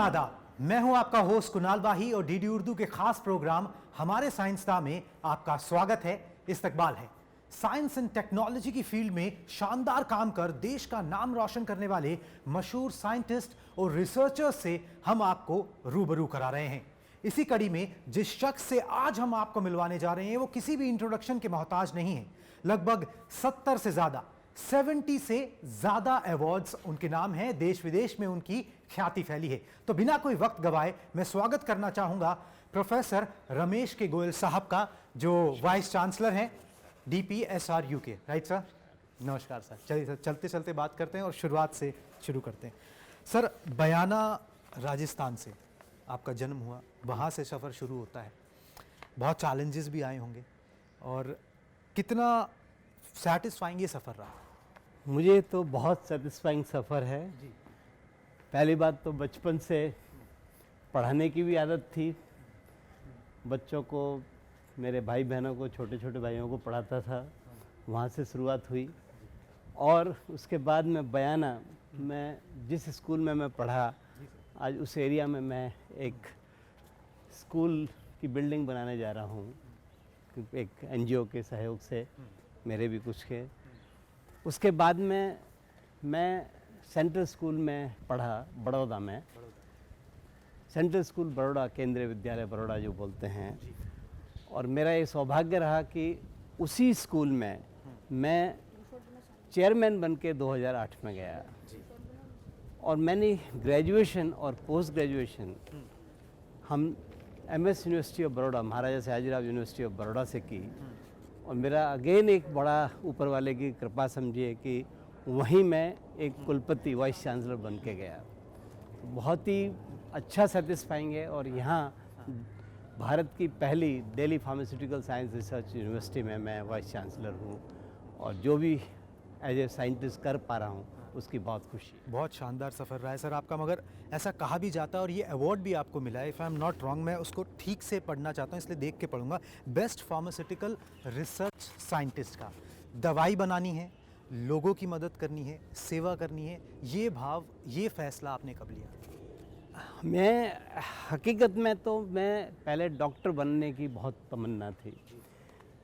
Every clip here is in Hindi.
आदाब, मैं हूं आपका होस्ट कुणाल बाही और डीडी उर्दू के खास प्रोग्राम हमारे साइंसदां में आपका स्वागत है, इस्तकबाल है। साइंस एंड टेक्नोलॉजी की फील्ड में शानदार काम कर देश का नाम रोशन करने वाले मशहूर साइंटिस्ट और रिसर्चर्स से हम आपको रूबरू करा रहे हैं। इसी कड़ी में जिस शख्स से आज हम आपको मिलवाने जा रहे हैं वो किसी भी इंट्रोडक्शन के मोहताज नहीं है। लगभग 70 से ज्यादा अवार्ड्स उनके नाम हैं, देश विदेश में उनकी ख्याति फैली है। तो बिना कोई वक्त गवाए मैं स्वागत करना चाहूंगा प्रोफेसर रमेश के गोयल साहब का, जो वाइस चांसलर हैं DPSRU के। राइट सर, नमस्कार सर। चलिए सर, चलते चलते बात करते हैं और शुरुआत से शुरू करते हैं। सर, बयाना राजस्थान से आपका जन्म हुआ, वहाँ से सफ़र शुरू होता है। बहुत चैलेंजेस भी आए होंगे, और कितना सेटिस्फाइंग ये सफ़र रहा? मुझे तो बहुत सेटिस्फाइंग सफ़र है जी। पहली बात तो बचपन से पढ़ाने की भी आदत थी। बच्चों को, मेरे भाई बहनों को, छोटे छोटे भाइयों को पढ़ाता था, वहाँ से शुरुआत हुई। और उसके बाद में बयाना, मैं जिस स्कूल में मैं पढ़ा, आज उस एरिया में मैं एक स्कूल की बिल्डिंग बनाने जा रहा हूँ, एक NGO के सहयोग से, मेरे भी कुछ के। उसके बाद में मैं सेंट्रल स्कूल में पढ़ा, बड़ौदा में। सेंट्रल स्कूल बड़ौदा, केंद्रीय विद्यालय बड़ौदा जो बोलते हैं। और मेरा ये सौभाग्य रहा कि उसी स्कूल में मैं चेयरमैन बन के 2008 में गया। और मैंने ग्रेजुएशन और पोस्ट ग्रेजुएशन हम MS university of Baroda, Maharaja Sayajirao university of Baroda से की। और मेरा अगेन एक बड़ा ऊपर वाले की कृपा समझिए कि वहीं मैं एक कुलपति, वाइस चांसलर बन के गया। बहुत ही अच्छा सेटिस्फाइंग है। और यहाँ भारत की पहली Delhi pharmaceutical science research university में मैं वाइस चांसलर हूँ, और जो भी एज ए साइंटिस्ट कर पा रहा हूँ उसकी बहुत खुशी। बहुत शानदार सफ़र रहा है सर आपका, मगर ऐसा कहा भी जाता है, और ये अवार्ड भी आपको मिला है, if I am not wrong, मैं उसको ठीक से पढ़ना चाहता हूँ इसलिए देख के पढ़ूंगा। बेस्ट फार्मास्यूटिकल रिसर्च साइंटिस्ट का। दवाई बनानी है, लोगों की मदद करनी है, सेवा करनी है, ये भाव, ये फैसला आपने कब लिया? मैं हकीकत में तो मैं पहले डॉक्टर बनने की बहुत तमन्ना थी,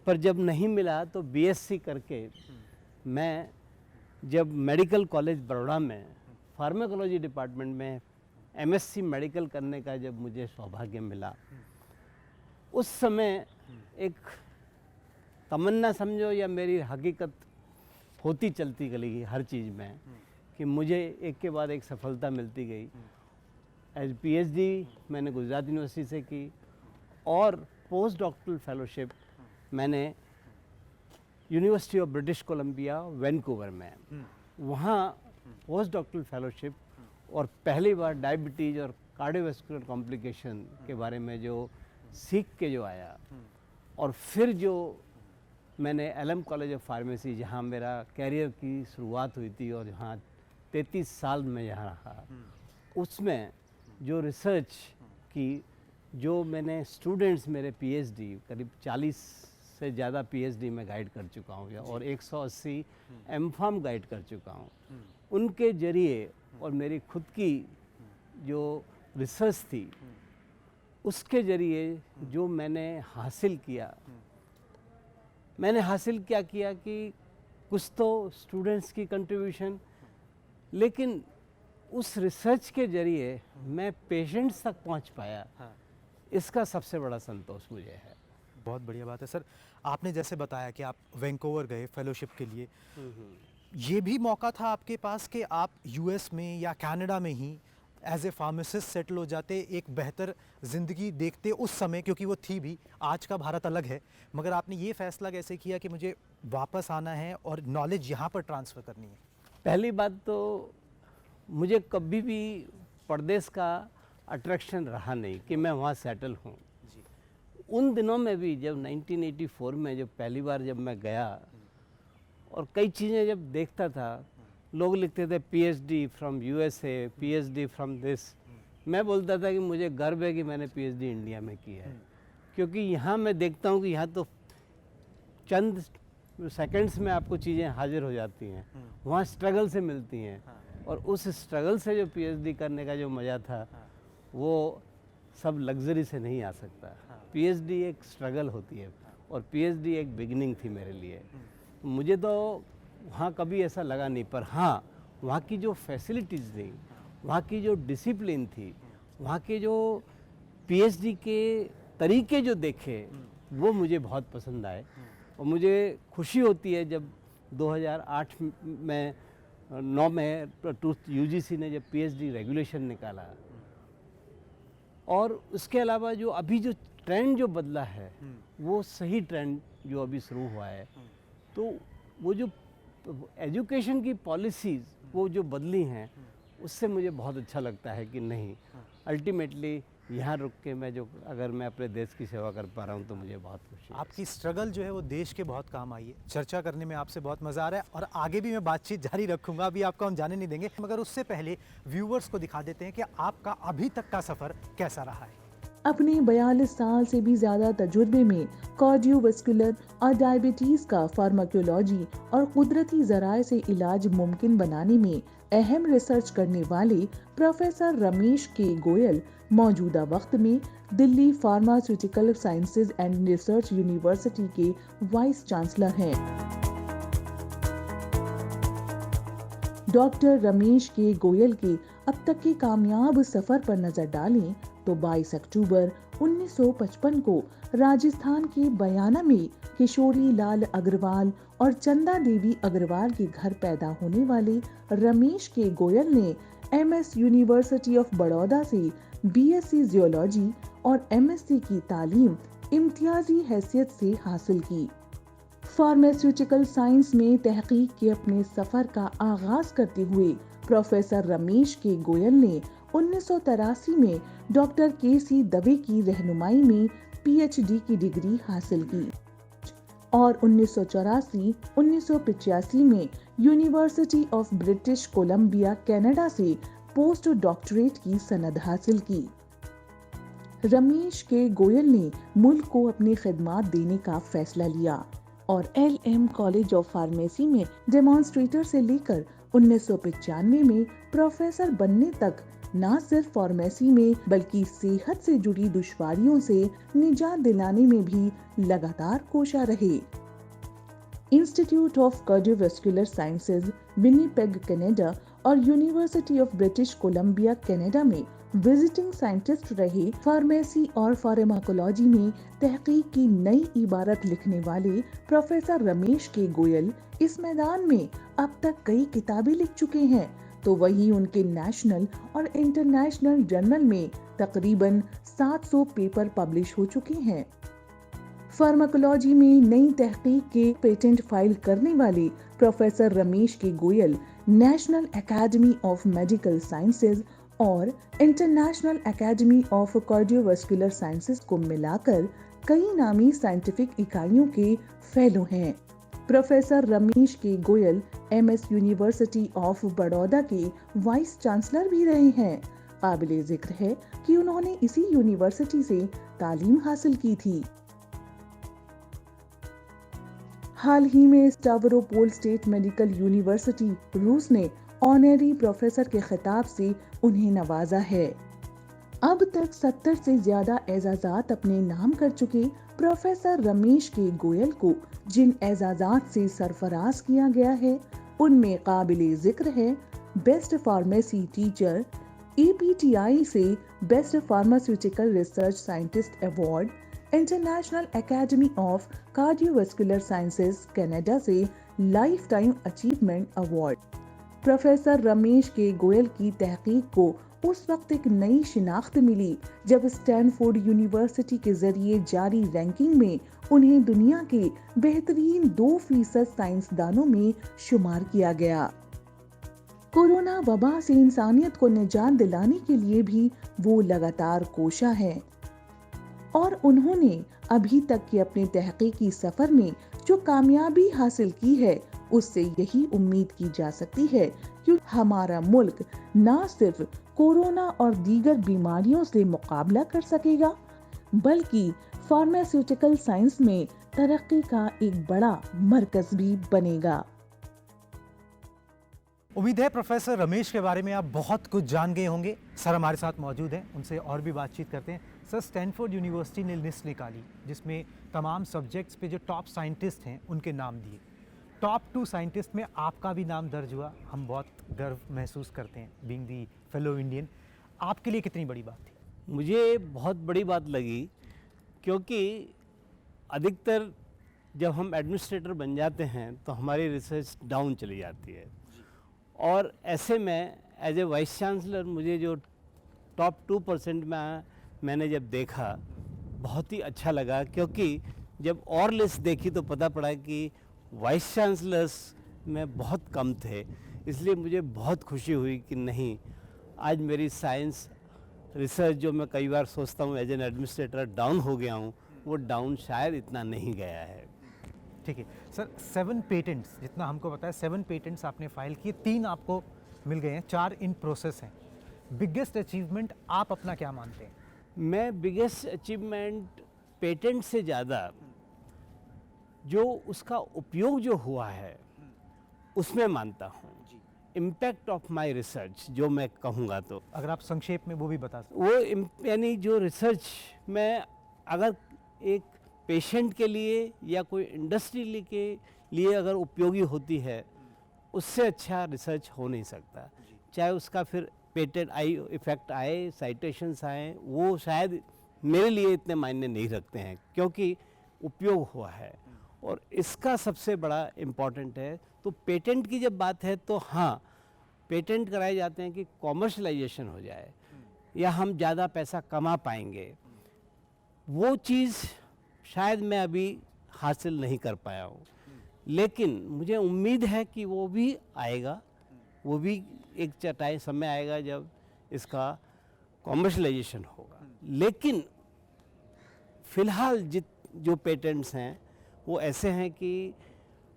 पर जब नहीं मिला तो BSc करके मैं जब मेडिकल कॉलेज बड़ौदा में फार्माकोलॉजी डिपार्टमेंट में MSc मेडिकल करने का जब मुझे सौभाग्य मिला, उस समय एक तमन्ना समझो या मेरी हकीकत होती चलती गई हर चीज़ में, कि मुझे एक के बाद एक सफलता मिलती गई। एज PhD मैंने गुजरात यूनिवर्सिटी से की, और पोस्ट डॉक्टरल फेलोशिप मैंने university of British Colombia Vancouver में, वहाँ पोस्ट डॉक्टरल फेलोशिप। और पहली बार डायबिटीज़ और कार्डियोवैस्कुलर कॉम्प्लिकेशन के बारे में जो सीख के जो आया, और फिर जो मैंने LM कॉलेज ऑफ फार्मेसी, जहाँ मेरा कैरियर की शुरुआत हुई थी और जहाँ 33 साल में यहाँ रहा, उसमें जो रिसर्च की, जो मैंने स्टूडेंट्स, मेरे PhD करीब 40 से ज़्यादा PhD में गाइड कर चुका हूँ, और 180 MPharm गाइड कर चुका हूँ। उनके जरिए और मेरी खुद की जो रिसर्च थी, उसके जरिए जो मैंने हासिल किया, मैंने हासिल क्या किया कि कुछ तो स्टूडेंट्स की कंट्रीब्यूशन, लेकिन उस रिसर्च के जरिए मैं पेशेंट्स तक पहुंच पाया। इसका सबसे बड़ा संतोष मुझे है। बहुत बढ़िया बात है सर। आपने जैसे बताया कि आप वैंकूवर गए फेलोशिप के लिए, ये भी मौका था आपके पास कि आप US में या कनाडा में ही एज ए फार्मासिस्ट सेटल हो जाते, एक बेहतर ज़िंदगी देखते उस समय, क्योंकि वो थी भी, आज का भारत अलग है, मगर आपने ये फैसला कैसे किया कि मुझे वापस आना है और नॉलेज यहाँ पर ट्रांसफ़र करनी है? पहली बात तो मुझे कभी भी परदेश का अट्रैक्शन रहा नहीं कि मैं वहाँ सेटल हूँ। उन दिनों में भी जब 1984 में जब पहली बार जब मैं गया, और कई चीज़ें जब देखता था, लोग लिखते थे PhD from USA, PhD from this, मैं बोलता था कि मुझे गर्व है कि मैंने PhD इंडिया में की है। क्योंकि यहाँ मैं देखता हूँ कि यहाँ तो चंद सेकंड्स में आपको चीज़ें हाजिर हो जाती हैं, वहाँ स्ट्रगल से मिलती हैं। और उस स्ट्रगल से जो PhD करने का जो मज़ा था, वो सब लग्जरी से नहीं आ सकता। पीएचडी एक स्ट्रगल होती है और पीएचडी एक बिगिनिंग थी मेरे लिए। मुझे तो वहाँ कभी ऐसा लगा नहीं, पर हाँ वहाँ की जो फैसिलिटीज़ थी, वहाँ की जो डिसिप्लिन थी, वहाँ के जो पीएचडी के तरीके जो देखे वो मुझे बहुत पसंद आए। और मुझे खुशी होती है जब 2008 में 9 में यूजीसी ने जब पीएचडी रेगुलेशन निकाला, और उसके अलावा जो अभी जो ट्रेंड जो बदला है वो सही ट्रेंड जो अभी शुरू हुआ है। तो वो जो एजुकेशन की पॉलिसीज़ वो जो बदली हैं उससे मुझे बहुत अच्छा लगता है कि नहीं, अल्टीमेटली यहाँ रुक के मैं जो अगर मैं अपने देश की सेवा कर पा रहा हूँ तो मुझे बहुत खुशी है। आपकी स्ट्रगल जो है वो देश के बहुत काम आई है। चर्चा करने में आपसे बहुत मज़ा आ रहा है और आगे भी मैं बातचीत जारी रखूंगा, अभी आपको हम जाने नहीं देंगे, मगर उससे पहले व्यूवर्स को दिखा देते हैं कि आपका अभी तक का सफ़र कैसा रहा है। अपने 42 साल से भी ज्यादा तजुर्बे में कार्डियोवास्कुलर और डायबिटीज का फार्माकोलॉजी और कुदरती जराए से इलाज मुमकिन बनाने में अहम रिसर्च करने वाले प्रोफेसर रमेश के गोयल मौजूदा वक्त में Delhi pharmaceutical sciences and research university के वाइस चांसलर हैं। डॉक्टर रमेश के गोयल के अब तक के कामयाब सफर पर नजर डालें तो 22 अक्टूबर 1955 को राजस्थान के बयाना में किशोरी लाल अग्रवाल और चंदा देवी अग्रवाल के घर पैदा होने वाले रमेश के गोयल ने एमएस यूनिवर्सिटी ऑफ बड़ौदा से बीएससी जियोलॉजी और एमएससी की तालीम इम्तियाजी हैसियत से हासिल की। फार्मास्यूटिकल साइंस में तहकीक के अपने सफर का आगाज करते हुए प्रोफेसर रमेश के गोयल ने 1983 में डॉक्टर केसी दवे की रहनुमाई में पीएचडी की डिग्री हासिल की और 1984-1985 में university of British Columbia Canada से पोस्ट डॉक्टरेट की सनद हासिल की। रमेश के गोयल ने मुल्क को अपनी खिदमत देने का फैसला लिया और एलएम कॉलेज ऑफ फार्मेसी में डेमोन्स्ट्रेटर से लेकर 1995 में प्रोफेसर बनने तक न सिर्फ फार्मेसी में बल्कि सेहत से जुड़ी दुश्वारियों से निजात दिलाने में भी लगातार कोशा रहे। Institute of cardiovascular sciences, Winnipeg Canada और university of British Columbia Canada में विजिटिंग साइंटिस्ट रहे। फार्मेसी और फार्माकोलॉजी में तहकीक की नई इबारत लिखने वाले प्रोफेसर रमेश के गोयल इस मैदान में अब तक कई किताबें लिख चुके हैं, तो वहीं उनके नेशनल और इंटरनेशनल जर्नल में तकरीबन 700 पेपर पब्लिश हो चुके हैं। फार्माकोलॉजी में नई तहकीक के पेटेंट फाइल करने वाले professor Ramesh K Goyal national academy of medical sciences और international academy of cardiovascular sciences को मिलाकर कई नामी साइंटिफिक इकाइयों के फेलो हैं। Professor Ramesh K Goyal MS university of Baroda के वाइस चांसलर भी रहे हैं। काबिले जिक्र है कि उन्होंने इसी यूनिवर्सिटी से तालीम हासिल की थी। हाल ही में स्टावरोपोल स्टेट मेडिकल यूनिवर्सिटी रूस ने ऑनरी प्रोफेसर के खिताब से उन्हें नवाजा है। अब तक 70 से ज्यादा एजाजात अपने नाम कर चुके प्रोफेसर रमेश के गोयल को जिन एजाजात से सरफराज किया गया है उनमें काबिले जिक्र है बेस्ट फार्मेसी टीचर, EPTI से best pharmaceutical research scientist award, international academy of cardiovascular sciences Canada से lifetime achievement award. Professor Ramesh K Goyal की तहकीक को उस वक्त एक नई शिनाख्त मिली जब स्टैनफोर्ड यूनिवर्सिटी के जरिए जारी रैंकिंग में उन्हें दुनिया के बेहतरीन 2% साइंसदानों में शुमार किया गया। कोरोना वबा से इंसानियत को निजात दिलाने के लिए भी वो लगातार कोशा है और उन्होंने अभी तक के अपने तहकीकी सफर में जो कामयाबी हासिल की है उससे यही उम्मीद की जा सकती है कि हमारा मुल्क न सिर्फ कोरोना और दीगर बीमारियों से मुकाबला कर सकेगा बल्कि फार्मास्यूटिकल साइंस में तरक्की का एक बड़ा मरकज भी बनेगा। उम्मीद है प्रोफेसर रमेश के बारे में आप बहुत कुछ जान गए होंगे। सर हमारे साथ मौजूद हैं, उनसे और भी बातचीत करते हैं। सर, स्टैनफोर्ड यूनिवर्सिटी ने लिस्ट निकाली जिसमें तमाम सब्जेक्ट्स पे जो टॉप साइंटिस्ट हैं उनके नाम दिए। टॉप 2 साइंटिस्ट में आपका भी नाम दर्ज हुआ। हम बहुत गर्व महसूस करते हैं बीइंग दी फेलो इंडियन। आपके लिए कितनी बड़ी बात थी? मुझे बहुत बड़ी बात लगी, क्योंकि अधिकतर जब हम एडमिनिस्ट्रेटर बन जाते हैं तो हमारी रिसर्च डाउन चली जाती है, और ऐसे में एज ए वाइस चांसलर मुझे जो टॉप 2% में मैंने जब देखा, बहुत ही अच्छा लगा। क्योंकि जब और लिस्ट देखी तो पता पड़ा कि वाइस चांसलर्स में बहुत कम थे। इसलिए मुझे बहुत खुशी हुई कि नहीं, आज मेरी साइंस रिसर्च जो मैं कई बार सोचता हूँ एज एन एडमिनिस्ट्रेटर डाउन हो गया हूँ, वो डाउन शायद इतना नहीं गया है। ठीक है सर, 7 पेटेंट्स जितना हमको पता है, 7 पेटेंट्स आपने फाइल किए, 3 आपको मिल गए हैं, 4 इन प्रोसेस हैं। बिगेस्ट अचीवमेंट आप अपना क्या मानते हैं? मैं बिगेस्ट अचीवमेंट पेटेंट से ज़्यादा जो उसका उपयोग जो हुआ है उसमें मानता हूँ। इम्पैक्ट ऑफ माय रिसर्च जो मैं कहूँगा, तो अगर आप संक्षेप में वो भी बता सकते। वो यानी जो रिसर्च में अगर एक पेशेंट के लिए या कोई इंडस्ट्री के लिए अगर उपयोगी होती है, उससे अच्छा रिसर्च हो नहीं सकता। चाहे उसका फिर पेटेंट इफेक्ट आए, साइटेशंस आए, वो शायद मेरे लिए इतने मायने नहीं रखते हैं, क्योंकि उपयोग हुआ है और इसका सबसे बड़ा इम्पॉर्टेंट है। तो पेटेंट की जब बात है तो हाँ, पेटेंट कराए जाते हैं कि कॉमर्शलाइजेशन हो जाए या हम ज़्यादा पैसा कमा पाएंगे। वो चीज़ शायद मैं अभी हासिल नहीं कर पाया हूँ, लेकिन मुझे उम्मीद है कि वो भी आएगा। वो भी एक चटाई समय आएगा जब इसका कॉमर्शलाइजेशन होगा। लेकिन फ़िलहाल जो पेटेंट्स हैं वो ऐसे हैं कि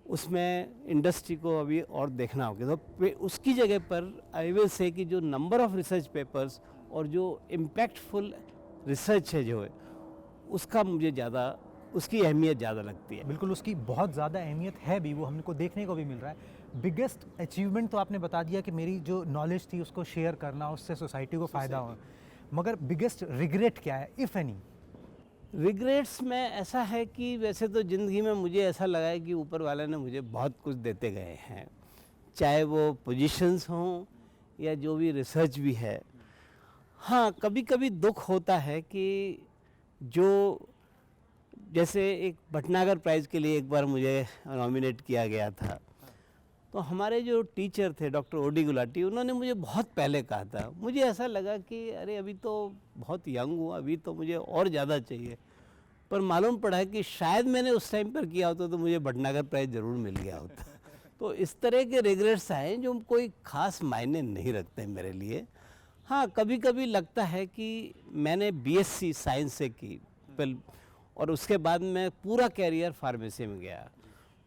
उसमें इंडस्ट्री को अभी और देखना होगा। तो उसकी जगह पर आई विल से कि जो नंबर ऑफ रिसर्च पेपर्स और जो इम्पैक्टफुल रिसर्च है जो है, उसका मुझे ज़्यादा, उसकी अहमियत ज़्यादा लगती है। बिल्कुल, उसकी बहुत ज़्यादा अहमियत है भी, वो हमको देखने को भी मिल रहा है। बिगेस्ट अचीवमेंट तो आपने बता दिया कि मेरी जो नॉलेज थी उसको शेयर करना, उससे सोसाइटी को फ़ायदा हो, मगर बिगेस्ट रिग्रेट क्या है, इफ़ एनी? रिग्रेट्स में ऐसा है कि वैसे तो ज़िंदगी में मुझे ऐसा लगा है कि ऊपर वाले ने मुझे बहुत कुछ देते गए हैं, चाहे वो पोजीशंस हों या जो भी रिसर्च भी है। हाँ, कभी कभी दुख होता है कि जो जैसे एक भटनागर प्राइज़ के लिए एक बार मुझे नॉमिनेट किया गया था, तो हमारे जो टीचर थे डॉक्टर ओडी गुलाटी, उन्होंने मुझे बहुत पहले कहा था। मुझे ऐसा लगा कि अरे अभी तो बहुत यंग हूँ, अभी तो मुझे और ज़्यादा चाहिए। पर मालूम पड़ा है कि शायद मैंने उस टाइम पर किया होता तो मुझे भटनागर प्राइज़ ज़रूर मिल गया होता। तो इस तरह के रिग्रेट्स आए जो कोई ख़ास मायने नहीं रखते मेरे लिए। हाँ, कभी कभी लगता है कि मैंने बीएससी साइंस से की और उसके बाद मैं पूरा कैरियर फार्मेसी में गया,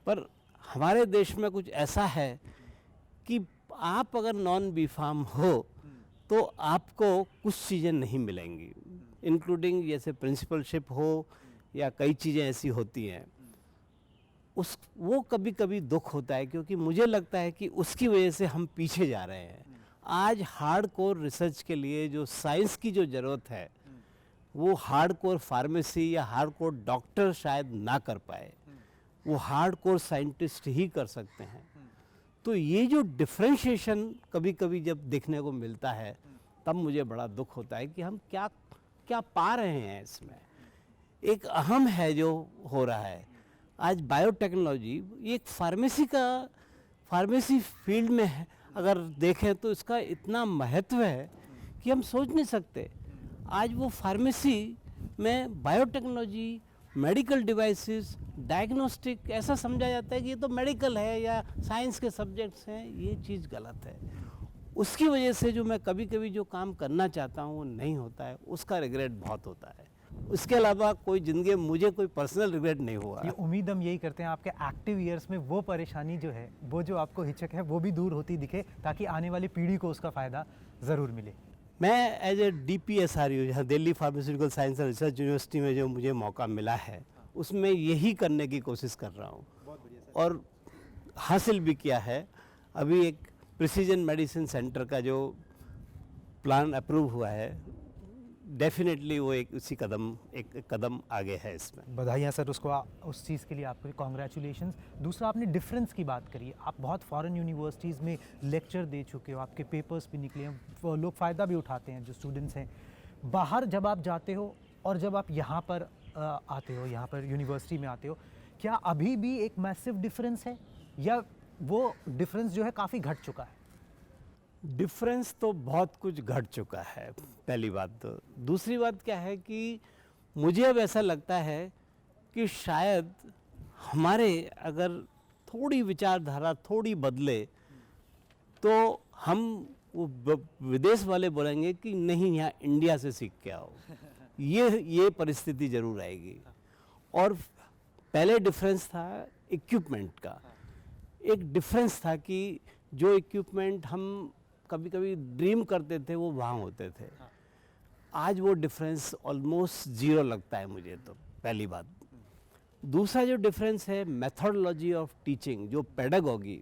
पर हमारे देश में कुछ ऐसा है कि आप अगर नॉन बी फार्म हो तो आपको कुछ चीज़ें नहीं मिलेंगी, इंक्लूडिंग जैसे प्रिंसिपलशिप हो या कई चीज़ें ऐसी होती हैं। वो कभी कभी दुख होता है, क्योंकि मुझे लगता है कि उसकी वजह से हम पीछे जा रहे हैं। आज हार्डकोर रिसर्च के लिए जो साइंस की जो ज़रूरत है, वो हार्डकोर फार्मेसी या हार्डकोर डॉक्टर शायद ना कर पाए, वो हार्डकोर साइंटिस्ट ही कर सकते हैं। तो ये जो डिफरेंशिएशन कभी कभी जब देखने को मिलता है, तब मुझे बड़ा दुख होता है कि हम क्या क्या पा रहे हैं इसमें। एक अहम है जो हो रहा है आज बायोटेक्नोलॉजी, एक फार्मेसी फील्ड में है, अगर देखें तो इसका इतना महत्व है कि हम सोच नहीं सकते। आज वो फार्मेसी में बायोटेक्नोलॉजी, मेडिकल डिवाइसेस, डायग्नोस्टिक ऐसा समझा जाता है कि ये तो मेडिकल है या साइंस के सब्जेक्ट्स हैं। ये चीज़ गलत है। उसकी वजह से जो मैं कभी कभी जो काम करना चाहता हूँ वो नहीं होता है, उसका रिग्रेट बहुत होता है। उसके अलावा कोई ज़िंदगी में मुझे कोई पर्सनल रिग्रेट नहीं हुआ। ये उम्मीद हम यही करते हैं आपके एक्टिव ईयर्स में वो परेशानी जो है, वो जो आपको हिचक है, वो भी दूर होती दिखे, ताकि आने वाली पीढ़ी को उसका फ़ायदा ज़रूर मिले। मैं एज ए DPSRU, यहाँ Delhi pharmaceutical science and research university में जो मुझे मौका मिला है, उसमें यही करने की कोशिश कर रहा हूँ और हासिल भी किया है। अभी एक प्रिसीजन मेडिसिन सेंटर का जो प्लान अप्रूव हुआ है, डेफिनेटली वो एक कदम आगे है इसमें। बधाइयाँ सर उस चीज़ के लिए आपको कॉन्ग्रेचुलेशंस। दूसरा, आपने डिफरेंस की बात करी। आप बहुत फॉरेन यूनिवर्सिटीज़ में लेक्चर दे चुके हो, आपके पेपर्स भी निकले हैं, वो लोग फ़ायदा भी उठाते हैं जो स्टूडेंट्स हैं। बाहर जब आप जाते हो और जब आप यहाँ पर आते हो, यहाँ पर यूनिवर्सिटी में आते हो, क्या अभी भी एक मैसिव डिफरेंस है या वो डिफरेंस जो है काफ़ी घट चुका है? डिफरेंस तो बहुत कुछ घट चुका है, पहली बात तो। दूसरी बात क्या है कि मुझे अब ऐसा लगता है कि शायद हमारे अगर थोड़ी विचारधारा थोड़ी बदले तो हम विदेश वाले बोलेंगे कि नहीं, यहाँ इंडिया से सीख के आओ। ये परिस्थिति जरूर आएगी। और पहले डिफरेंस था इक्विपमेंट का। एक डिफरेंस था कि जो इक्विपमेंट हम कभी कभी ड्रीम करते थे वो वहाँ होते थे। आज वो डिफरेंस ऑलमोस्ट ज़ीरो लगता है मुझे तो, पहली बात। दूसरा जो डिफरेंस है मेथोडोलॉजी ऑफ टीचिंग, जो पेडागॉगी,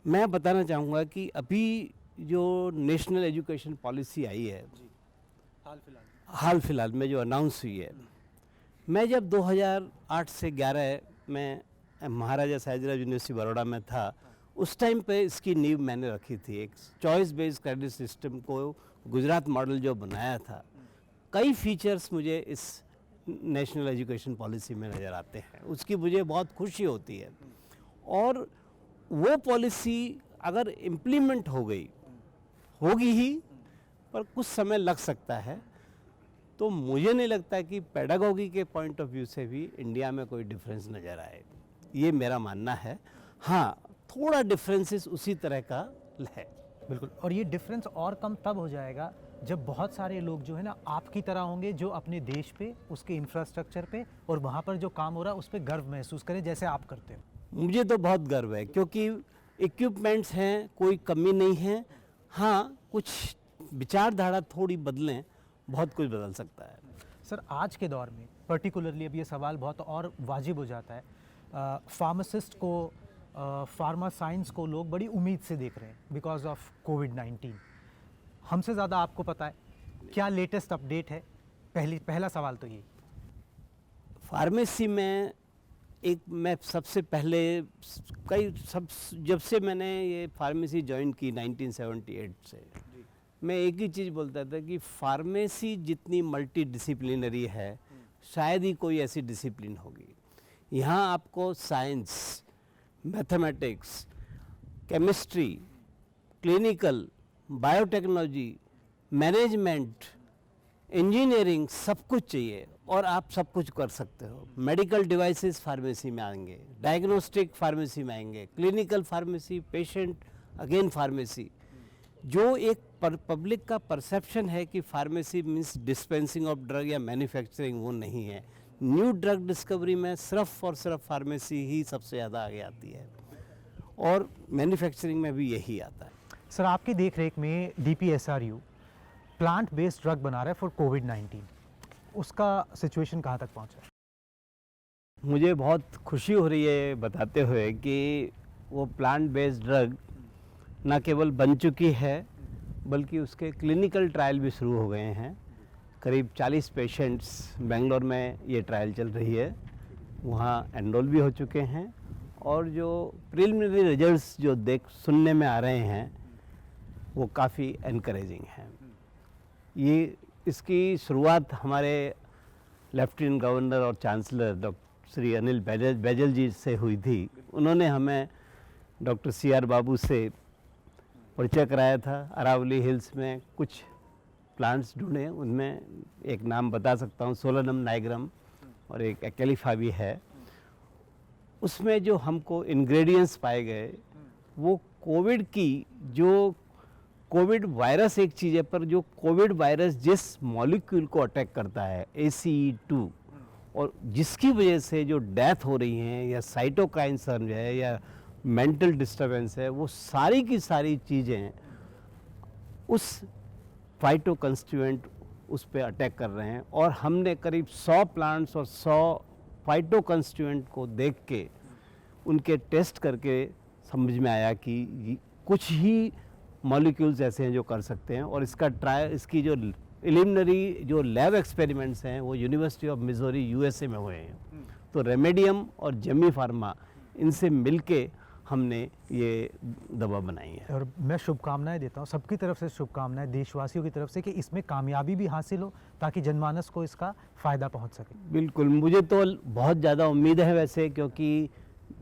मैं बताना चाहूँगा कि अभी जो नेशनल एजुकेशन पॉलिसी आई है हाल फिलहाल में जो अनाउंस हुई है, मैं जब 2008 से 11 में महाराजा सयाजीराव यूनिवर्सिटी बड़ौदा में था, उस टाइम पे इसकी नींव मैंने रखी थी। एक चॉइस बेस्ड क्रेडिट सिस्टम को गुजरात मॉडल जो बनाया था, कई फीचर्स मुझे इस नेशनल एजुकेशन पॉलिसी में नज़र आते हैं, उसकी मुझे बहुत खुशी होती है। और वो पॉलिसी अगर इम्प्लीमेंट हो गई, होगी ही, पर कुछ समय लग सकता है, तो मुझे नहीं लगता कि पेडागॉगी के पॉइंट ऑफ व्यू से भी इंडिया में कोई डिफरेंस नज़र आए। ये मेरा मानना है। हाँ, थोड़ा डिफरेंसेस उसी तरह का है। बिल्कुल। और ये डिफरेंस और कम तब हो जाएगा जब बहुत सारे लोग जो है ना आपकी तरह होंगे, जो अपने देश पे, उसके इंफ्रास्ट्रक्चर पे और वहाँ पर जो काम हो रहा है उस पर गर्व महसूस करें, जैसे आप करते हो। मुझे तो बहुत गर्व है, क्योंकि इक्विपमेंट्स हैं, कोई कमी नहीं है। हाँ, कुछ विचारधारा थोड़ी बदलें, बहुत कुछ बदल सकता है। सर, आज के दौर में पर्टिकुलरली अब ये सवाल बहुत और वाजिब हो जाता है। फार्मासिस्ट को, फार्मा साइंस को लोग बड़ी उम्मीद से देख रहे हैं बिकॉज ऑफ कोविड-19। हमसे ज़्यादा आपको पता है, क्या लेटेस्ट अपडेट है? पहला सवाल तो ये। फार्मेसी में मैं सबसे पहले जब से मैंने ये फार्मेसी ज्वाइन की 1978 से, मैं एक ही चीज़ बोलता था कि फार्मेसी जितनी मल्टी डिसिप्लिनरी है, शायद ही कोई ऐसी डिसिप्लिन होगी। यहाँ आपको science, mathematics, chemistry, clinical, biotechnology, management, engineering, सब कुछ चाहिए और आप सब कुछ कर सकते हो। मेडिकल डिवाइसेस फार्मेसी में आएंगे, डायग्नोस्टिक फार्मेसी में आएंगे, clinical pharmacy, patient again pharmacy. जो एक पब्लिक का परसेप्शन है कि pharmacy means dispensing of drug या मैन्युफैक्चरिंग, वो नहीं है। न्यू ड्रग डिस्कवरी में सिर्फ और सिर्फ फार्मेसी ही सबसे ज़्यादा आगे आती है और मैन्युफैक्चरिंग में भी यही आता है। सर, आपकी देख रेख में DPSRU प्लांट बेस्ड ड्रग बना रहा है फॉर कोविड-19, उसका सिचुएशन कहाँ तक पहुँचा है? मुझे बहुत खुशी हो रही है बताते हुए कि वो प्लांट बेस्ड ड्रग न केवल बन चुकी है, बल्कि उसके क्लिनिकल ट्रायल भी शुरू हो गए हैं। करीब 40 पेशेंट्स बेंगलोर में ये ट्रायल चल रही है, वहाँ एनरोल भी हो चुके हैं। और जो प्रिलिमिनरी रिजल्ट्स जो सुनने में आ रहे हैं, वो काफ़ी एनकरेजिंग हैं। ये इसकी शुरुआत हमारे लेफ्टिनेंट गवर्नर और चांसलर डॉक्टर श्री अनिल बैजल जी से हुई थी। उन्होंने हमें डॉक्टर CR बाबू से परिचय कराया था। अरावली हिल्स में कुछ प्लांट्स ढूंढे, उनमें एक नाम बता सकता हूँ, सोलनम नाइग्रम और एक एक्लिफा भी है। उसमें जो हमको इंग्रेडिएंट्स पाए गए, वो कोविड की, जो कोविड वायरस एक चीज़ है, पर जो कोविड वायरस जिस मॉलिक्यूल को अटैक करता है, ACE2, और जिसकी वजह से जो डेथ हो रही हैं या साइटोकाइन सर्ज है या मेंटल डिस्टर्बेंस है, वो सारी की सारी चीज़ें उस फाइटो कंस्टिट्यूएंट उस पर अटैक कर रहे हैं। और हमने करीब 100 प्लांट्स और 100 फाइटो कंस्टिट्यूएंट को देख के, उनके टेस्ट करके समझ में आया कि कुछ ही मॉलिक्यूल्स ऐसे हैं जो कर सकते हैं, और इसकी जो प्रिलिमिनरी जो लैब एक्सपेरिमेंट्स हैं वो यूनिवर्सिटी ऑफ मिजोरी यूएसए में हुए हैं। तो रेमेडियम और जमी फार्मा इनसे मिलके हमने ये दवा बनाई है। और मैं शुभकामनाएं देता हूँ, सबकी तरफ से शुभकामनाएं, देशवासियों की तरफ से, कि इसमें कामयाबी भी हासिल हो ताकि जनमानस को इसका फ़ायदा पहुँच सके। बिल्कुल, मुझे तो बहुत ज़्यादा उम्मीद है वैसे, क्योंकि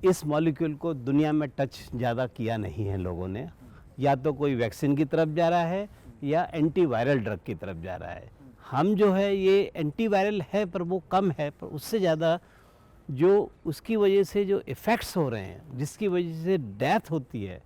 इस मॉलिक्यूल को दुनिया में टच ज़्यादा किया नहीं है लोगों ने। या तो कोई वैक्सीन की तरफ जा रहा है या एंटीवायरल ड्रग की तरफ जा रहा है। हम जो है ये एंटीवायरल है पर वो कम है, पर उससे ज़्यादा जो उसकी वजह से जो इफ़ेक्ट्स हो रहे हैं, जिसकी वजह से डेथ होती है,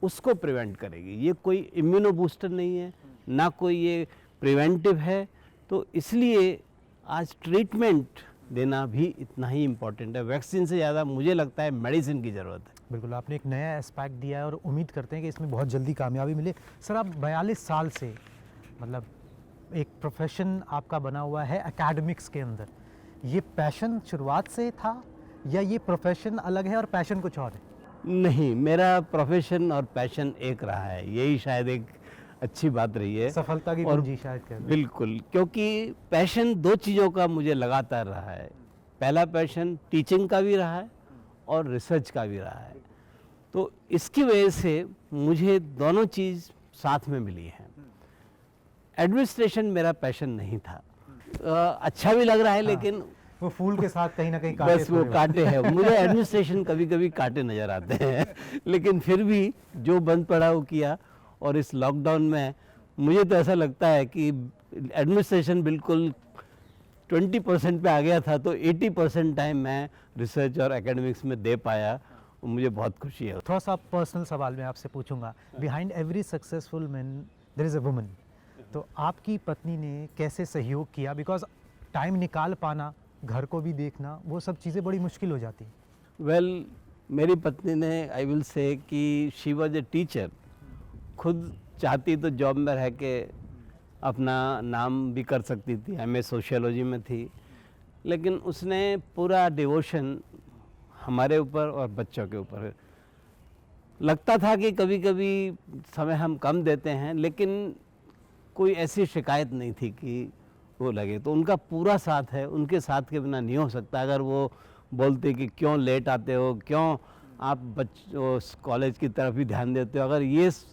उसको प्रिवेंट करेगी। ये कोई इम्यूनो बूस्टर नहीं है, ना कोई ये प्रिवेंटिव है। तो इसलिए आज ट्रीटमेंट देना भी इतना ही इम्पोर्टेंट है। वैक्सीन से ज़्यादा मुझे लगता है मेडिसिन की ज़रूरत है। बिल्कुल, आपने एक नया एस्पेक्ट दिया है और उम्मीद करते हैं कि इसमें बहुत जल्दी कामयाबी मिले। सर, आप 42 साल से मतलब एक प्रोफेशन आपका बना हुआ है एकेडमिक्स के अंदर, ये पैशन शुरुआत से था या ये प्रोफेशन अलग है और पैशन कुछ और है? नहीं, मेरा प्रोफेशन और पैशन एक रहा है, यही शायद एक अच्छी बात रही है। सफलता की और कुंजी शायद कह लें। बिल्कुल, क्योंकि पैशन दो चीज़ों का मुझे लगातार रहा है। पहला पैशन टीचिंग का भी रहा है और रिसर्च का भी रहा है। तो इसकी वजह से मुझे दोनों चीज़ साथ में मिली हैं। एडमिनिस्ट्रेशन मेरा पैशन नहीं था। अच्छा भी लग रहा है, लेकिन वो फूल के साथ कहीं ना कहीं कांटे बस वो कांटे हैं। मुझे एडमिनिस्ट्रेशन कभी कभी कांटे नज़र आते हैं, लेकिन फिर भी जो बंद पड़ा वो किया। और इस लॉकडाउन में मुझे तो ऐसा लगता है कि एडमिनिस्ट्रेशन बिल्कुल 20% पे आ गया था, तो 80% टाइम मैं रिसर्च और एकेडमिक्स में दे पाया। मुझे बहुत खुशी है। थोड़ा सा पर्सनल सवाल मैं आपसे पूछूंगा। Behind every successful man there is a woman. तो आपकी पत्नी ने कैसे सहयोग किया? बिकॉज टाइम निकाल पाना, घर को भी देखना, वो सब चीज़ें बड़ी मुश्किल हो जाती हैं। वेल, मेरी पत्नी ने, आई विल से कि शी वॉज ए टीचर। खुद चाहती तो जॉब में रह के अपना नाम भी कर सकती थी, एमए सोशियोलॉजी में थी, लेकिन उसने पूरा डिवोशन हमारे ऊपर और बच्चों के ऊपर। लगता था कि कभी कभी समय हम कम देते हैं, लेकिन कोई ऐसी शिकायत नहीं थी कि वो लगे। तो उनका पूरा साथ है, उनके साथ के बिना नहीं हो सकता। अगर वो बोलते कि क्यों लेट आते हो, क्यों आप बच्चों कॉलेज की तरफ ही ध्यान देते हो,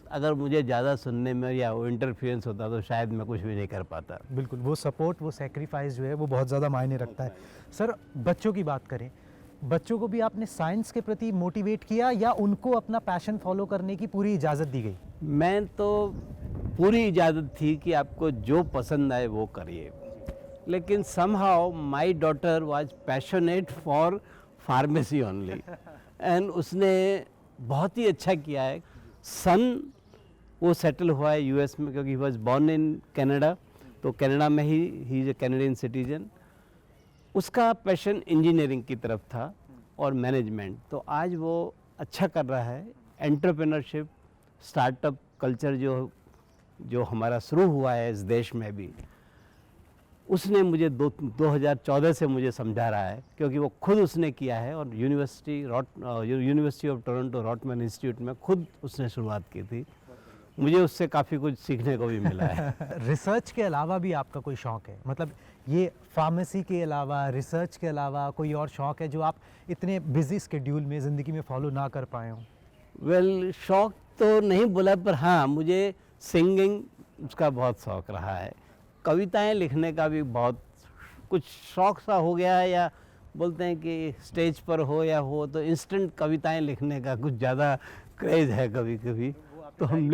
अगर मुझे ज़्यादा सुनने में या वो इंटरफेरेंस होता तो शायद मैं कुछ भी नहीं कर पाता। बिल्कुल, वो सपोर्ट, वो सेक्रीफाइस जो है वो बहुत ज़्यादा मायने रखता है। सर, बच्चों की बात करें, बच्चों को भी आपने साइंस के प्रति मोटिवेट किया या उनको अपना पैशन फॉलो करने की पूरी इजाज़त दी गई? मैं तो पूरी इजाज़त थी कि आपको जो पसंद आए वो करिए, लेकिन somehow my daughter was passionate for pharmacy only, and उसने बहुत ही अच्छा किया है। सन वो सेटल हुआ है यूएस में, क्योंकि he was born in Canada, तो कनाडा में he is a Canadian citizen. उसका पैशन इंजीनियरिंग की तरफ था और मैनेजमेंट। तो आज वो अच्छा कर रहा है। एंटरप्रेन्योरशिप, स्टार्टअप कल्चर जो हमारा शुरू हुआ है इस देश में भी, उसने मुझे 2014 से मुझे समझा रहा है, क्योंकि वो खुद उसने किया है। और यूनिवर्सिटी ऑफ टोरंटो रॉटमैन इंस्टीट्यूट में खुद उसने शुरुआत की थी। मुझे उससे काफ़ी कुछ सीखने को भी मिला है। रिसर्च के अलावा भी आपका कोई शौक़ है? मतलब ये फार्मेसी के अलावा, रिसर्च के अलावा कोई और शौक़ है जो आप इतने बिजी स्केड्यूल में ज़िंदगी में फॉलो ना कर पाए हों? वेल, शौक़ तो नहीं बोला, पर हाँ, मुझे सिंगिंग उसका बहुत शौक़ रहा है। कविताएं लिखने का भी बहुत कुछ शौक़ सा हो गया है, या बोलते हैं कि स्टेज पर हो या हो तो इंस्टेंट कविताएं लिखने का कुछ ज़्यादा क्रेज़ है कभी कभी। तो हम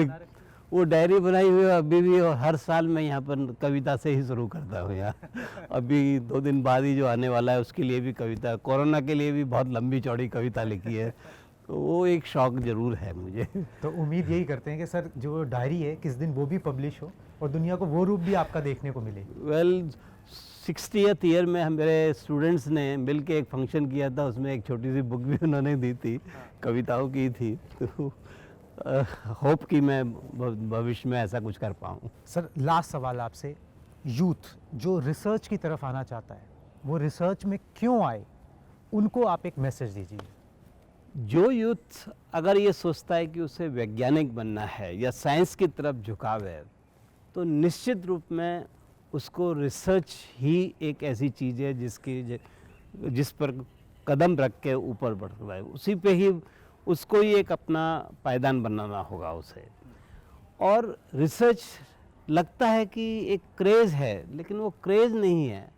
वो डायरी बनाई हुई है अभी भी, और हर साल मैं यहाँ पर कविता से ही शुरू करता हूँ। यहाँ अभी 2 दिन बाद ही जो आने वाला है उसके लिए भी कविता, कोरोना के लिए भी बहुत लंबी चौड़ी कविता लिखी है। तो वो एक शौक़ ज़रूर है मुझे। तो उम्मीद यही करते हैं कि सर जो डायरी है किस दिन वो भी पब्लिश हो और दुनिया को वो रूप भी आपका देखने को मिले। वेल, 60th ईयर में मेरे स्टूडेंट्स ने मिल के एक फंक्शन किया था, उसमें एक छोटी सी बुक भी उन्होंने दी थी, कविताओं की थी। तो होप कि मैं भविष्य में ऐसा कुछ कर पाऊँ। सर, लास्ट सवाल आपसे, यूथ जो रिसर्च की तरफ आना चाहता है वो रिसर्च में क्यों आए, उनको आप एक मैसेज दीजिए। जो यूथ अगर ये सोचता है कि उसे वैज्ञानिक बनना है या साइंस की तरफ झुकाव है, तो निश्चित रूप में उसको रिसर्च ही एक ऐसी चीज़ है जिस पर कदम रख के ऊपर बढ़ रहा है, उसी पे ही उसको ही एक अपना पायदान बनाना होगा उसे। और रिसर्च लगता है कि एक क्रेज़ है, लेकिन वो क्रेज़ नहीं है,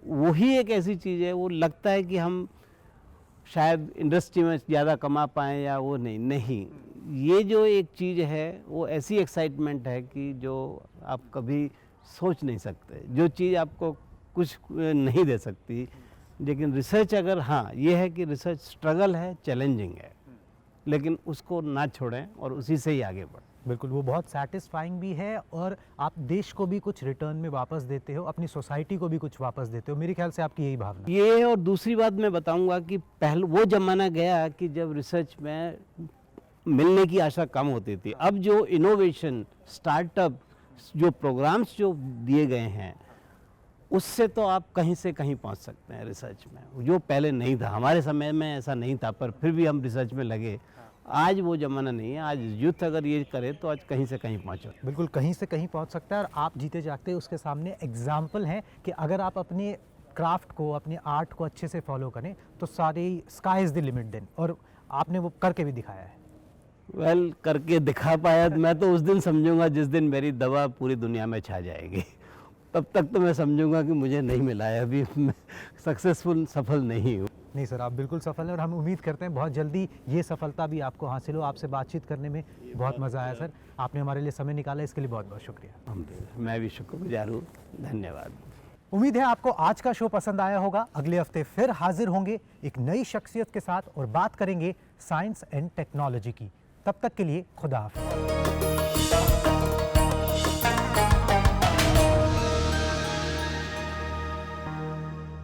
वही एक ऐसी चीज़ है, वो लगता है कि हम शायद इंडस्ट्री में ज़्यादा कमा पाएँ या वो नहीं, ये जो एक चीज़ है वो ऐसी एक्साइटमेंट है कि जो आप कभी सोच नहीं सकते, जो चीज़ आपको कुछ नहीं दे सकती। लेकिन रिसर्च अगर, हाँ ये है कि रिसर्च स्ट्रगल है, चैलेंजिंग है, लेकिन उसको ना छोड़ें और उसी से ही आगे बढ़ें। बिल्कुल, वो बहुत सेटिस्फाइंग भी है और आप देश को भी कुछ रिटर्न में वापस देते हो, अपनी सोसाइटी को भी कुछ वापस देते हो। मेरे ख्याल से आपकी यही भावना है। ये है। और दूसरी बात मैं बताऊंगा कि पहले वो ज़माना गया कि जब रिसर्च में मिलने की आशा कम होती थी। अब जो इनोवेशन, स्टार्टअप, जो प्रोग्राम्स जो दिए गए हैं, उससे तो आप कहीं से कहीं पहुंच सकते हैं रिसर्च में, जो पहले नहीं था। हमारे समय में ऐसा नहीं था, पर फिर भी हम रिसर्च में लगे। आज वो ज़माना नहीं है, आज यूथ अगर ये करे तो आज कहीं से कहीं पहुँचो। बिल्कुल, कहीं से कहीं पहुंच सकता है और आप जीते जागते उसके सामने एग्जाम्पल हैं कि अगर आप अपने क्राफ्ट को, अपने आर्ट को अच्छे से फॉलो करें तो सारी sky is the limit then, और आपने वो करके भी दिखाया है। वेल, करके दिखा पाया मैं तो उस दिन समझूंगा जिस दिन मेरी दवा पूरी दुनिया में छा जाएगी। तब तक तो मैं समझूंगा कि मुझे नहीं मिला है, अभी मैं सफल नहीं हूँ। नहीं सर, आप बिल्कुल सफल हैं और हम उम्मीद करते हैं बहुत जल्दी ये सफलता भी आपको हासिल हो। आपसे बातचीत करने में बहुत मज़ा आया सर, आपने हमारे लिए समय निकाला, इसके लिए बहुत बहुत शुक्रिया। मैं भी शुक्रगुजार हूँ, धन्यवाद। उम्मीद है आपको आज का शो पसंद आया होगा। अगले हफ्ते फिर हाजिर होंगे एक नई शख्सियत के साथ और बात करेंगे साइंस एंड टेक्नोलॉजी की। तब तक के लिए खुदा हाफ़िज़।